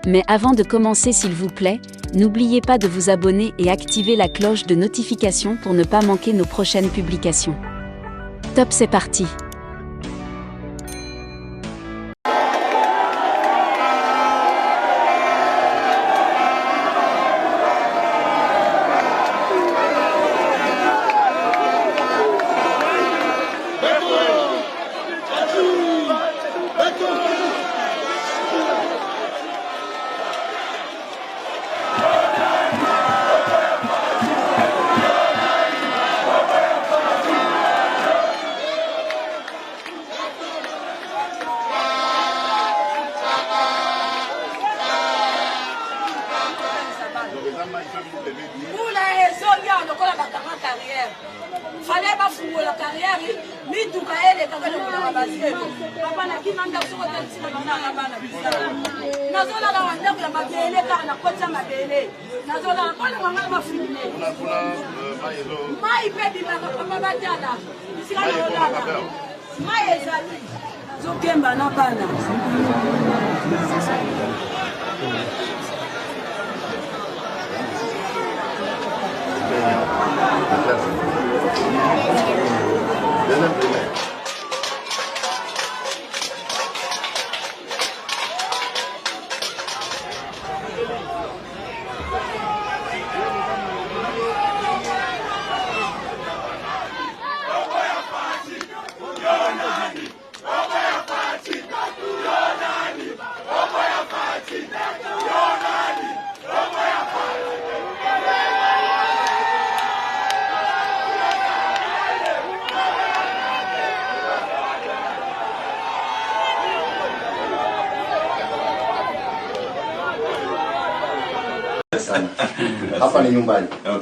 Mais avant de commencer, s'il vous plaît, n'oubliez pas de vous abonner et activer la cloche de notification pour ne pas manquer nos prochaines publications. Top, c'est parti!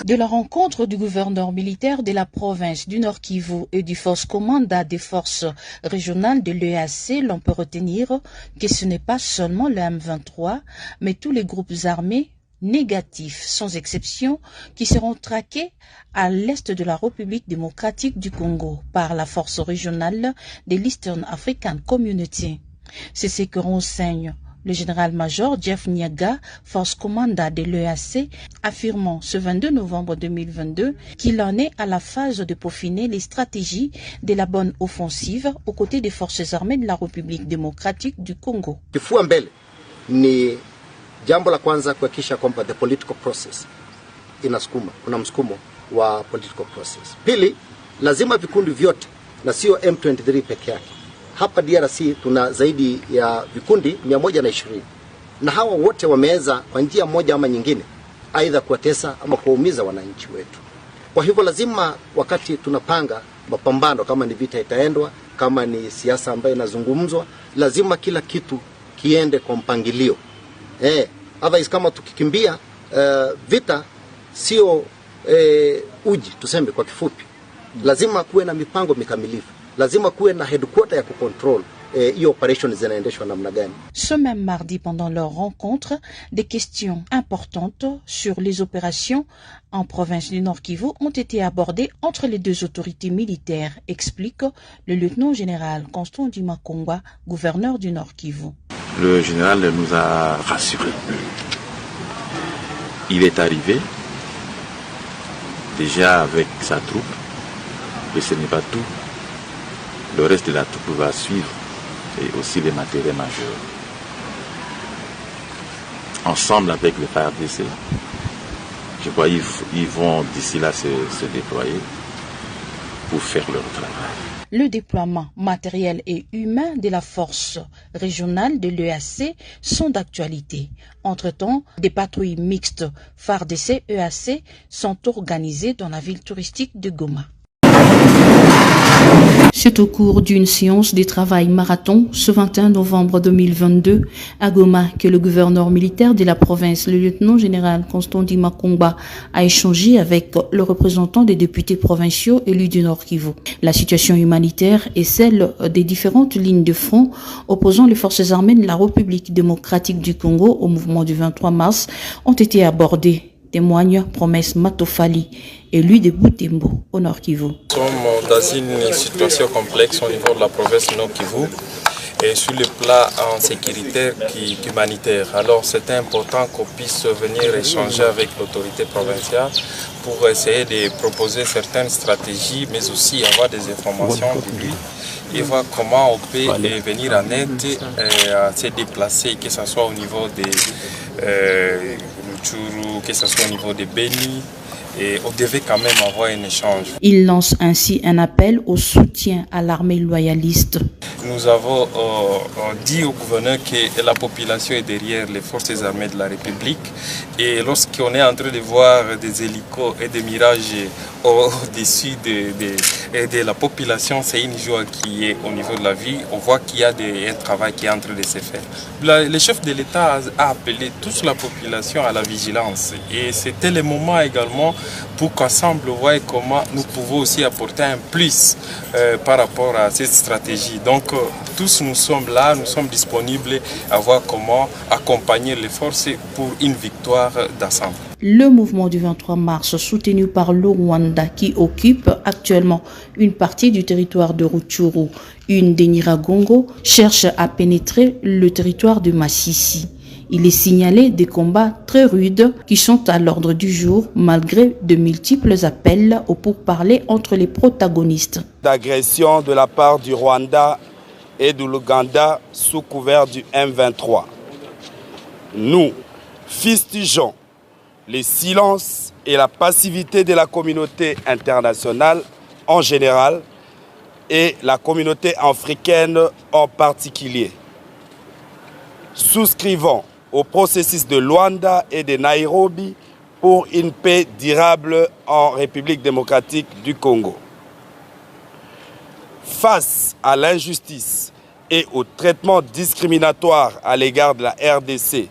De la rencontre du gouverneur militaire de la province du Nord Kivu et du force commandant des forces régionales de l'EAC, l'on peut retenir que ce n'est pas seulement le M23, mais tous les groupes armés négatifs, sans exception, qui seront traqués à l'est de la République démocratique du Congo par la force régionale de l'Eastern African Community. C'est ce que renseigne le général-major Jeff Nyaga, force commandant de l'EAC, affirmant ce 22 novembre 2022 qu'il en est à la phase de peaufiner les stratégies de la bonne offensive aux côtés des forces armées de la République démocratique du Congo. Kifua mbele ni jambo la kwanza kuhakikisha kwamba the political process inasukuma, kuna msukumo wa political process. Pili, lazima vikundi vyote na sio M23 peke yake. Hapa DRC tuna zaidi ya vikundi 120 na hawa wote wameweza kwa njia moja ama nyingine aidha kuwatesa ama kuumiza wananchi wetu. Kwa hivyo lazima wakati tunapanga mapambano, kama ni vita itaendwa, kama ni siasa ambayo inazungumzwa, lazima kila kitu kiende kwa mpangilio. Otherwise kama tukikimbia vita sio uji, tuseme kwa kifupi. Lazima kuwe na mipango mikamilifu. Lazima kuwe na headquarter ya kucontrol opération zinaendeshwa namna gani. Ce même mardi, pendant leur rencontre, des questions importantes sur les opérations en province du Nord Kivu ont été abordées entre les deux autorités militaires, explique le lieutenant-général Constant Dimakongwa, gouverneur du Nord Kivu. Le général nous a rassurés. Il est arrivé déjà avec sa troupe, mais ce n'est pas tout. Le reste de la troupe va suivre, et aussi les matériels majeurs. Ensemble avec le FARDC, je crois qu'ils vont d'ici là se déployer pour faire leur travail. Le déploiement matériel et humain de la force régionale de l'EAC sont d'actualité. Entre-temps, des patrouilles mixtes FARDC-EAC sont organisées dans la ville touristique de Goma. C'est au cours d'une séance de travail marathon ce 21 novembre 2022 à Goma que le gouverneur militaire de la province, le lieutenant-général Constant Dimakongwa, a échangé avec le représentant des députés provinciaux élus du Nord Kivu. La situation humanitaire et celle des différentes lignes de front opposant les forces armées de la République démocratique du Congo au mouvement du 23 mars ont été abordées. Témoigne Promesse Matofali, élu de Butembo, au Nord Kivu. Nous sommes dans une situation complexe au niveau de la province Nord Kivu et sur le plan en sécuritaire qu'humanitaire. Alors c'est important qu'on puisse venir échanger avec l'autorité provinciale pour essayer de proposer certaines stratégies, mais aussi avoir des informations de lui et voir comment on peut venir en aide à se déplacer, que ce soit au niveau des Rutshuru, que ce soit au niveau des Beni. Et on devait quand même avoir un échange. Il lance ainsi un appel au soutien à l'armée loyaliste. Nous avons dit au gouverneur que la population est derrière les forces armées de la République. Et lorsqu'on est en train de voir des hélicos et des mirages au-dessus de la population, c'est une joie qui est au niveau de la vie. On voit qu'il y a un travail qui est en train de se faire. Le chef de l'État a appelé toute la population à la vigilance. Et c'était le moment également pour qu'ensemble, on voit comment nous pouvons aussi apporter un plus par rapport à cette stratégie. Donc, tous nous sommes là, nous sommes disponibles à voir comment accompagner les forces pour une victoire d'ensemble. Le mouvement du 23 mars, soutenu par le Rwanda, qui occupe actuellement une partie du territoire de Rutshuru, une des Nyiragongo, cherche à pénétrer le territoire de Masisi. Il est signalé des combats très rudes qui sont à l'ordre du jour malgré de multiples appels au pourparlers entre les protagonistes. D'agression de la part du Rwanda et de l'Ouganda sous couvert du M23. Nous fustigeons le silence et la passivité de la communauté internationale en général et la communauté africaine en particulier. Souscrivons au processus de Luanda et de Nairobi pour une paix durable en République démocratique du Congo. Face à l'injustice et au traitement discriminatoire à l'égard de la RDC,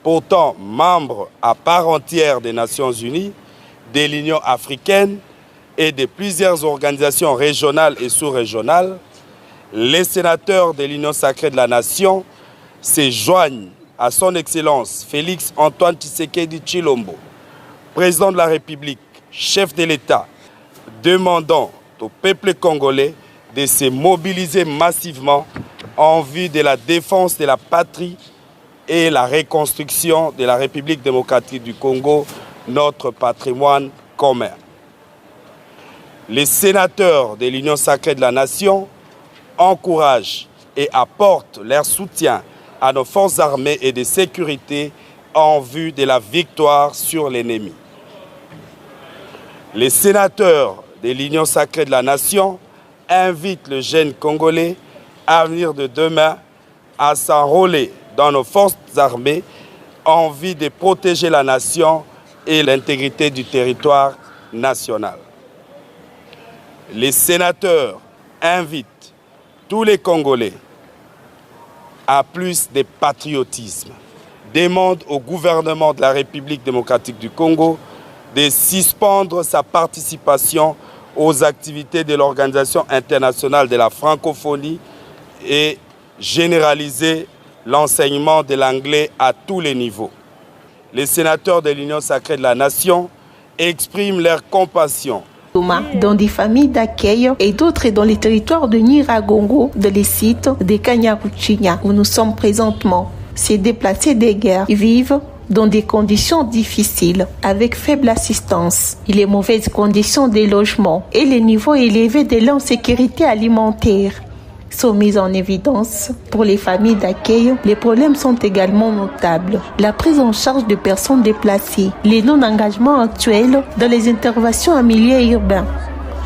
pourtant membre à part entière des Nations Unies, de l'Union africaine et de plusieurs organisations régionales et sous-régionales, les sénateurs de l'Union sacrée de la Nation se joignent à son Excellence Félix Antoine Tshisekedi Tshilombo, président de la République, chef de l'État, demandant au peuple congolais de se mobiliser massivement en vue de la défense de la patrie et la reconstruction de la République démocratique du Congo, notre patrimoine commun. Les sénateurs de l'Union sacrée de la Nation encouragent et apportent leur soutien à nos forces armées et de sécurité en vue de la victoire sur l'ennemi. Les sénateurs de l'Union sacrée de la Nation invitent le jeune Congolais à venir de demain à s'enrôler dans nos forces armées en vue de protéger la nation et l'intégrité du territoire national. Les sénateurs invitent tous les Congolais à plus de patriotisme, demandent au gouvernement de la République démocratique du Congo de suspendre sa participation aux activités de l'Organisation internationale de la francophonie et généraliser l'enseignement de l'anglais à tous les niveaux. Les sénateurs de l'Union sacrée de la Nation expriment leur compassion dans des familles d'accueil et d'autres dans les territoires de Nyiragongo, de les sites de Kanyaruchinya où nous sommes présentement. Ces déplacés des guerres vivent dans des conditions difficiles, avec faible assistance, et les mauvaises conditions des logements et les niveaux élevés de l'insécurité alimentaire sont mises en évidence. Pour les familles d'accueil, les problèmes sont également notables. La prise en charge de personnes déplacées, les non-engagements actuels dans les interventions en milieu urbain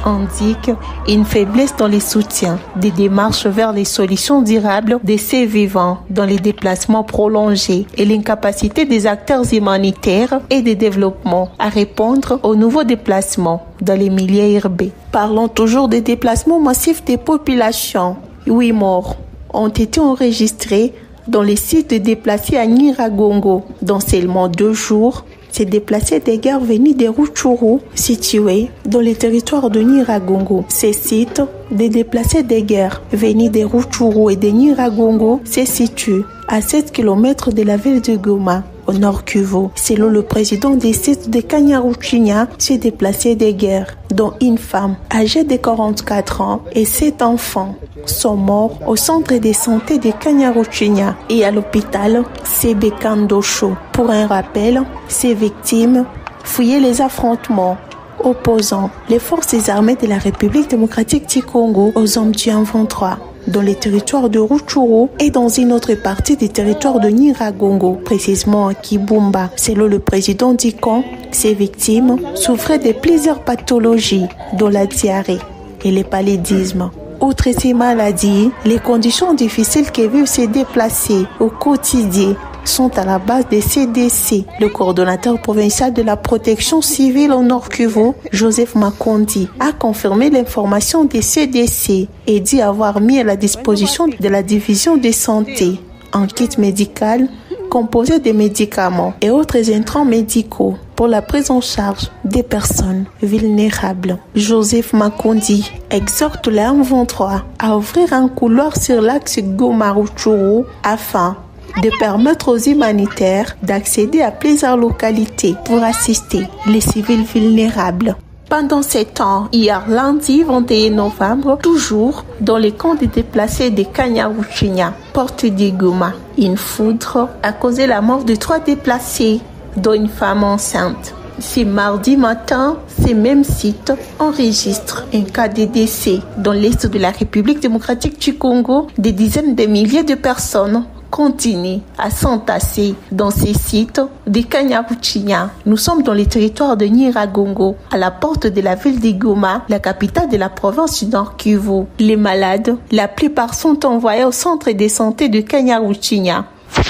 indiquent une faiblesse dans les soutiens, des démarches vers les solutions durables des faits vivants dans les déplacements prolongés et l'incapacité des acteurs humanitaires et de développement à répondre aux nouveaux déplacements dans les milieux urbains. Parlons toujours des déplacements massifs des populations. 8 morts ont été enregistrés dans les sites déplacés à Nyiragongo. Dans seulement 2 jours, ces déplacés des guerres venus de Rutshuru, situés dans les territoires de Nyiragongo. Ces sites des déplacés des guerres venus de Rutshuru et de Nyiragongo se situent à 7 km de la ville de Goma. au Nord Kivu. Selon le président des sites de Kanyaruchinya, ces déplacés de guerre, dont une femme âgée de 44 ans et 7 enfants, sont morts au centre de santé de Kanyaruchinya et à l'hôpital Sebekandosho. Pour un rappel, ces victimes fuyaient les affrontements opposant les forces armées de la République démocratique du Congo aux hommes du M23 dans les territoires de Rutshuru et dans une autre partie des territoires de Nyiragongo, précisément à Kibumba. Selon le président du camp, ces victimes souffraient de plusieurs pathologies, dont la diarrhée et le paludisme. Outre ces maladies, les conditions difficiles que vivent ces déplacés au quotidien sont à la base des CDC. Le coordonnateur provincial de la protection civile au Nord Kivu, Joseph Makondi, a confirmé l'information des CDC et dit avoir mis à la disposition de la division de santé un kit médical composé de médicaments et autres intrants médicaux pour la prise en charge des personnes vulnérables. Joseph Makondi exhorte la M23 à ouvrir un couloir sur l'axe Goma-Rutshuru afin de permettre aux humanitaires d'accéder à plusieurs localités pour assister les civils vulnérables. Pendant ces temps, hier lundi 21 novembre, toujours dans les camps des déplacés de Kanyaruchinya, porte de Goma, une foudre a causé la mort de 3 déplacés, dont une femme enceinte. Ce mardi matin, ces mêmes sites enregistrent un cas de décès dans l'est de la République démocratique du Congo. Des dizaines de milliers de personnes continuent à s'entasser dans ces sites de Kanyaruchinya. Nous sommes dans les territoires de Nyiragongo, à la porte de la ville de Goma, la capitale de la province du Nord Kivu. Les malades, la plupart sont envoyés au centre de santé de Kanyaruchinya.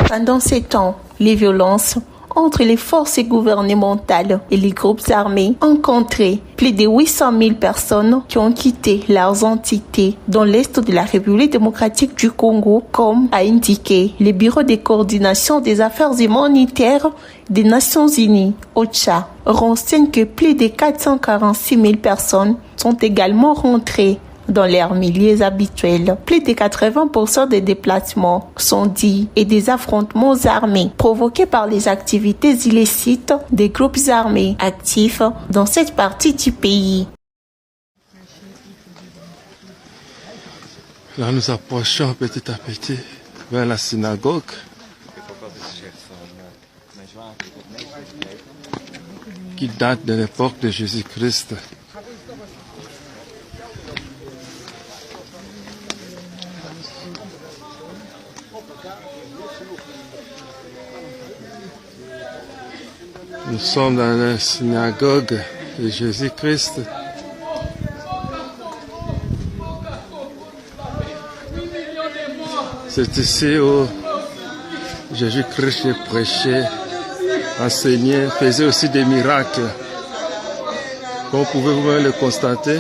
Pendant ces temps, les violences entre les forces gouvernementales et les groupes armés ont rencontré plus de 800 000 personnes qui ont quitté leurs entités dans l'est de la République démocratique du Congo, comme a indiqué le Bureau de coordination des affaires humanitaires des Nations Unies, OCHA. Renseigne que plus de 446 000 personnes sont également rentrées dans leurs milieux habituels. Plus de 80% des déplacements sont dits et des affrontements armés provoqués par les activités illicites des groupes armés actifs dans cette partie du pays. Là, nous approchons petit à petit vers la synagogue. Qui date de l'époque de Jésus-Christ. Nous sommes dans la synagogue de Jésus-Christ. C'est ici où Jésus-Christ prêchait, enseignait, faisait aussi des miracles. Comme vous pouvez vous-même le constater,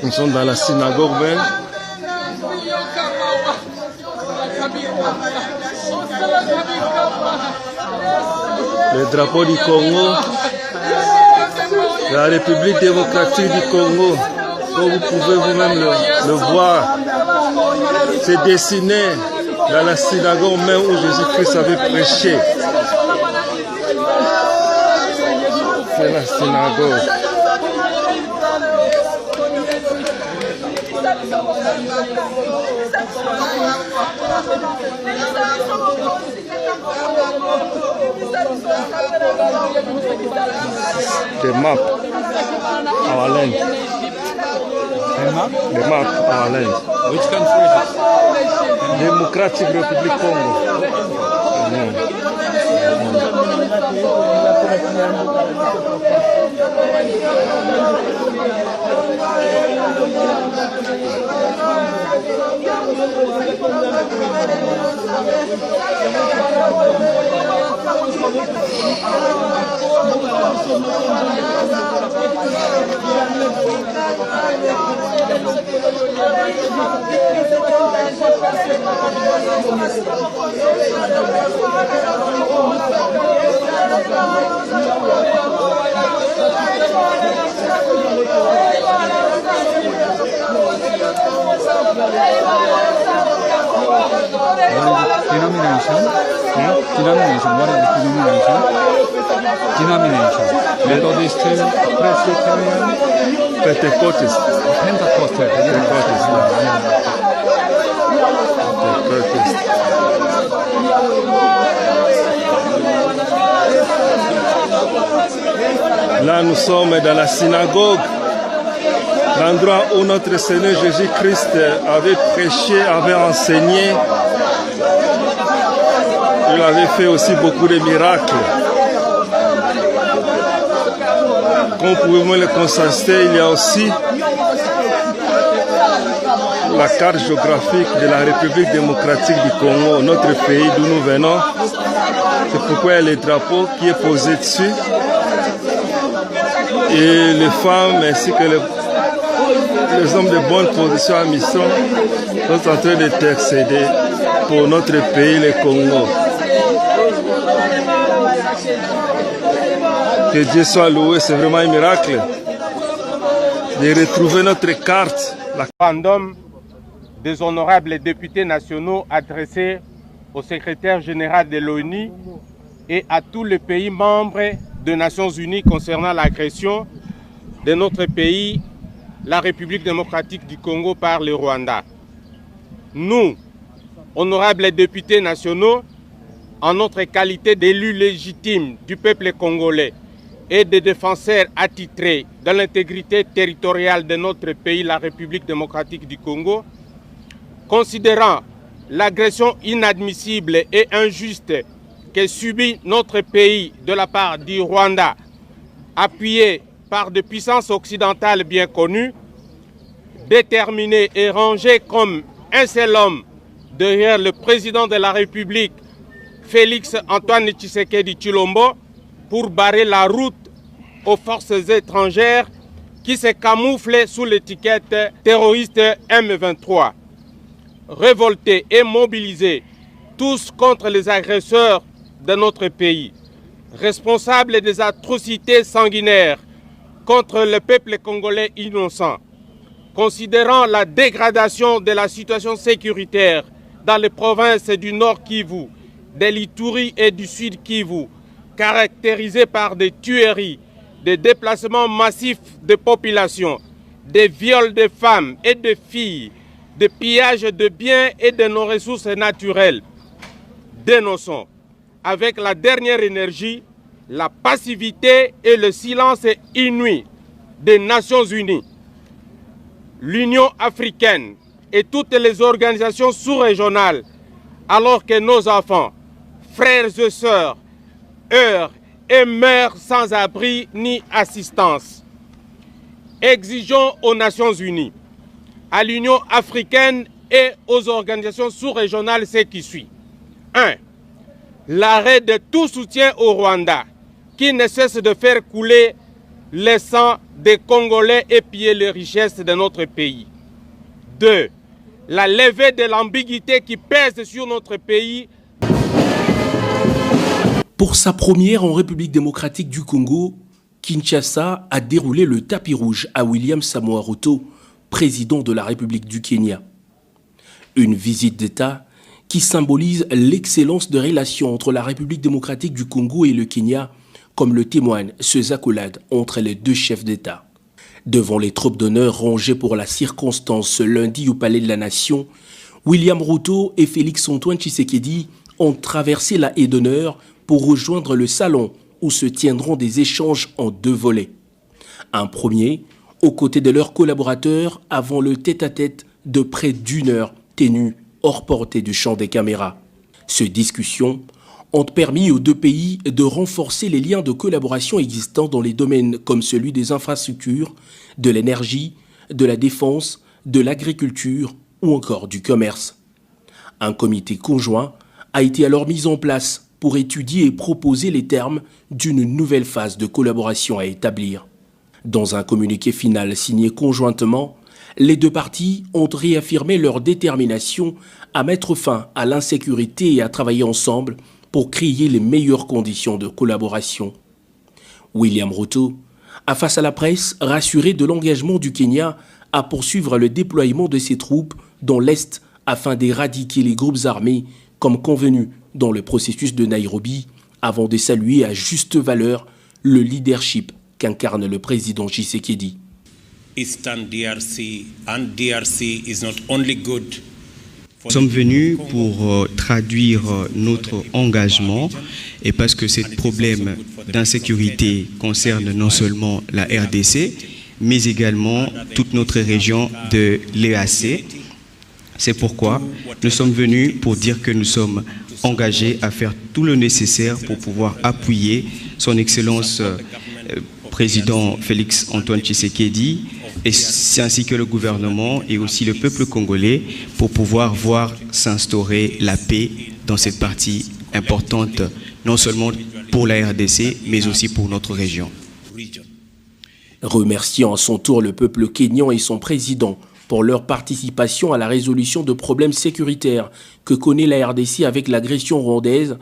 nous sommes dans la synagogue même. Le drapeau du Congo, la République démocratique du Congo, comme vous pouvez vous-même le voir, c'est dessiné dans la synagogue même où Jésus-Christ avait prêché. C'est la synagogue. The map, our land. The map? The map, our land. Which country is it? Democratic Republic Congo. Denomination. Denomination. What is the denomination? Denomination. Methodist, Presbyterian, Pentecostist. Pentecostal. Là, nous sommes dans la synagogue, l'endroit où notre Seigneur Jésus-Christ avait prêché, avait enseigné. Il avait fait aussi beaucoup de miracles. Comme vous pouvez le constater, il y a aussi la carte géographique de la République démocratique du Congo, notre pays d'où nous venons. C'est pourquoi il y a le drapeau qui est posé dessus. Et les femmes ainsi que les hommes de bonne position à mission sont en train d'intercéder pour notre pays, le Congo. Que Dieu soit loué, c'est vraiment un miracle de retrouver notre carte. Référendum des honorables députés nationaux adressés au secrétaire général de l'ONU et à tous les pays membres des Nations Unies concernant l'agression de notre pays, la République démocratique du Congo, par le Rwanda. Nous, honorables députés nationaux, en notre qualité d'élus légitimes du peuple congolais et de défenseurs attitrés de l'intégrité territoriale de notre pays, la République démocratique du Congo, considérant l'agression inadmissible et injuste que subit notre pays de la part du Rwanda, appuyé par des puissances occidentales bien connues, déterminé et rangé comme un seul homme derrière le président de la République, Félix Antoine Tshisekedi Tshilombo, pour barrer la route aux forces étrangères qui se camouflent sous l'étiquette terroriste M23. Révoltés et mobilisés, tous contre les agresseurs de notre pays, responsables des atrocités sanguinaires contre le peuple congolais innocent, considérant la dégradation de la situation sécuritaire dans les provinces du Nord Kivu, de l'Ituri et du Sud Kivu, caractérisées par des tueries, des déplacements massifs de population, des viols de femmes et de filles, des pillages de biens et de nos ressources naturelles. Dénonçons avec la dernière énergie la passivité et le silence inouï des Nations Unies, l'Union africaine et toutes les organisations sous-régionales, alors que nos enfants, frères et sœurs, heurtent et meurent sans abri ni assistance. Exigeons aux Nations Unies, à l'Union africaine et aux organisations sous-régionales ce qui suit. 1. L'arrêt de tout soutien au Rwanda, qui ne cesse de faire couler le sang des Congolais et piller les richesses de notre pays. 2. La levée de l'ambiguïté qui pèse sur notre pays. Pour sa première en République démocratique du Congo, Kinshasa a déroulé le tapis rouge à William Samoei Ruto, président de la République du Kenya. Une visite d'État qui symbolise l'excellence de relations entre la République démocratique du Congo et le Kenya, comme le témoignent ces accolades entre les deux chefs d'État. Devant les troupes d'honneur rangées pour la circonstance ce lundi au Palais de la Nation, William Ruto et Félix Antoine Tshisekedi ont traversé la haie d'honneur pour rejoindre le salon où se tiendront des échanges en deux volets. Un premier, aux côtés de leurs collaborateurs, avant le tête-à-tête de près d'une heure tenu hors portée du champ des caméras. Ces discussions ont permis aux deux pays de renforcer les liens de collaboration existants dans les domaines comme celui des infrastructures, de l'énergie, de la défense, de l'agriculture ou encore du commerce. Un comité conjoint a été alors mis en place pour étudier et proposer les termes d'une nouvelle phase de collaboration à établir. Dans un communiqué final signé conjointement, les deux parties ont réaffirmé leur détermination à mettre fin à l'insécurité et à travailler ensemble pour créer les meilleures conditions de collaboration. William Ruto a, face à la presse, rassuré de l'engagement du Kenya à poursuivre le déploiement de ses troupes dans l'Est afin d'éradiquer les groupes armés comme convenu dans le processus de Nairobi, avant de saluer à juste valeur le leadership qu'incarne le président Tshisekedi. Eastern DRC and DRC is not only good. Nous sommes venus pour traduire notre engagement et parce que ces problèmes d'insécurité concernent non seulement la RDC, mais également toute notre région de l'EAC. C'est pourquoi nous sommes venus pour dire que nous sommes engagés à faire tout le nécessaire pour pouvoir appuyer son Excellence président Félix Antoine Tshisekedi ainsi que le gouvernement et aussi le peuple congolais pour pouvoir voir s'instaurer la paix dans cette partie importante, non seulement pour la RDC, mais aussi pour notre région. Remerciant à son tour le peuple kényan et son président pour leur participation à la résolution de problèmes sécuritaires que connaît la RDC avec l'agression rwandaise,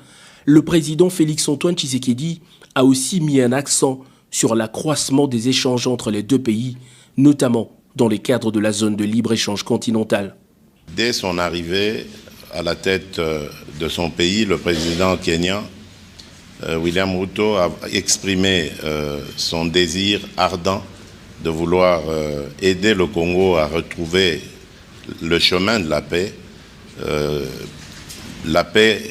le président Félix Antoine Tshisekedi a aussi mis un accent sur l'accroissement des échanges entre les deux pays, notamment dans le cadre de la zone de libre-échange continentale. Dès son arrivée à la tête de son pays, le président kényan William Ruto a exprimé son désir ardent de vouloir aider le Congo à retrouver le chemin de la paix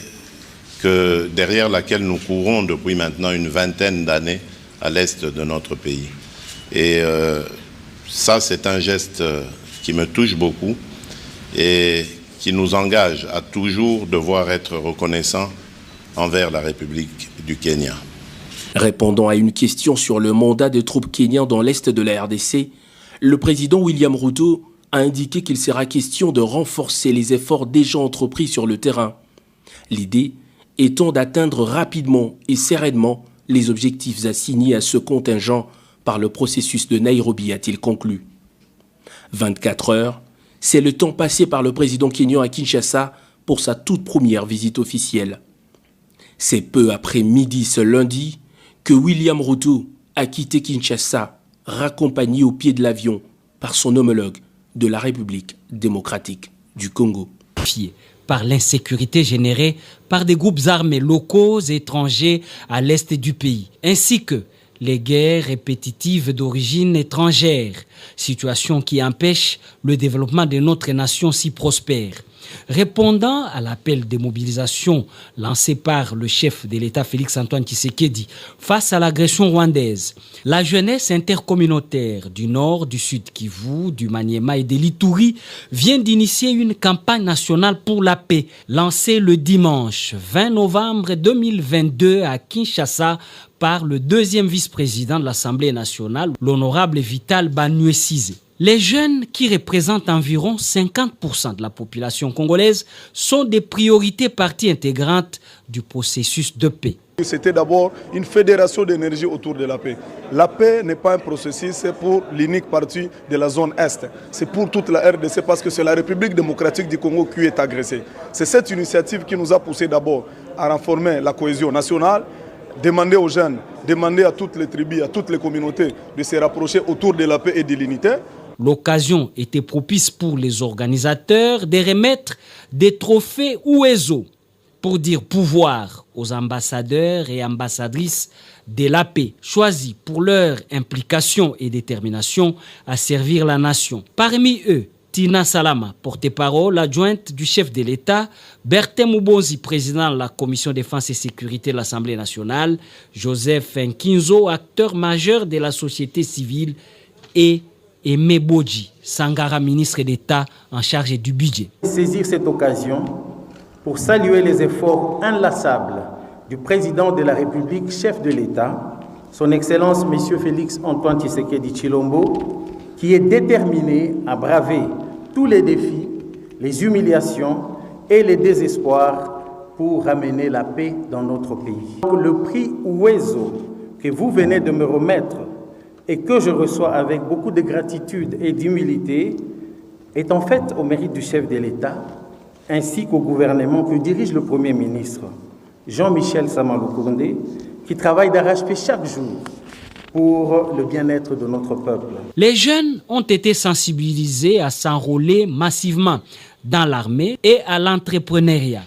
derrière laquelle nous courons depuis maintenant une vingtaine d'années à l'est de notre pays. Et ça, c'est un geste qui me touche beaucoup et qui nous engage à toujours devoir être reconnaissants envers la République du Kenya. Répondant à une question sur le mandat des troupes kenyans dans l'est de la RDC, le président William Ruto a indiqué qu'il sera question de renforcer les efforts déjà entrepris sur le terrain. L'idée étant d'atteindre rapidement et sereinement les objectifs assignés à ce contingent par le processus de Nairobi, a-t-il conclu. 24 heures, c'est le temps passé par le président kényan à Kinshasa pour sa toute première visite officielle. C'est peu après midi ce lundi que William Ruto a quitté Kinshasa, raccompagné au pied de l'avion par son homologue de la République démocratique du Congo. Par l'insécurité générée par des groupes armés locaux et étrangers à l'est du pays, ainsi que les guerres répétitives d'origine étrangère, situation qui empêche le développement de notre nation si prospère. Répondant à l'appel de mobilisation lancé par le chef de l'État Félix Antoine Tshisekedi face à l'agression rwandaise, la jeunesse intercommunautaire du Nord, du Sud Kivu, du Maniema et de l'Ituri vient d'initier une campagne nationale pour la paix lancée le dimanche 20 novembre 2022 à Kinshasa par le deuxième vice-président de l'Assemblée nationale, l'honorable Vital Banyuesize. Les jeunes, qui représentent environ 50% de la population congolaise, sont des priorités partie intégrante du processus de paix. C'était d'abord une fédération d'énergie autour de la paix. La paix n'est pas un processus, c'est pour l'unique partie de la zone Est. C'est pour toute la RDC parce que c'est la République démocratique du Congo qui est agressée. C'est cette initiative qui nous a poussé d'abord à renforcer la cohésion nationale, demander aux jeunes, demander à toutes les tribus, à toutes les communautés de se rapprocher autour de la paix et de l'unité. L'occasion était propice pour les organisateurs de remettre des trophées Uwezo pour dire pouvoir aux ambassadeurs et ambassadrices de la paix choisis pour leur implication et détermination à servir la nation. Parmi eux, Tina Salama, porte-parole adjointe du chef de l'État, Bertin Mubonzi, président de la Commission défense et sécurité de l'Assemblée nationale, Joseph Nkinzo, acteur majeur de la société civile, et Aimé Bodji Sangara, ministre d'État en charge du budget. Saisir cette occasion pour saluer les efforts inlassables du président de la République, chef de l'État, son Excellence M. Félix Antoine Tshisekedi Tshilombo, qui est déterminé à braver tous les défis, les humiliations et les désespoirs pour ramener la paix dans notre pays. Le prix Uwezo que vous venez de me remettre et que je reçois avec beaucoup de gratitude et d'humilité est en fait au mérite du chef de l'État ainsi qu'au gouvernement que dirige le Premier ministre, Jean-Michel Sama-Lukonde, qui travaille d'arrache-pied chaque jour pour le bien-être de notre peuple. Les jeunes ont été sensibilisés à s'enrôler massivement dans l'armée et à l'entrepreneuriat.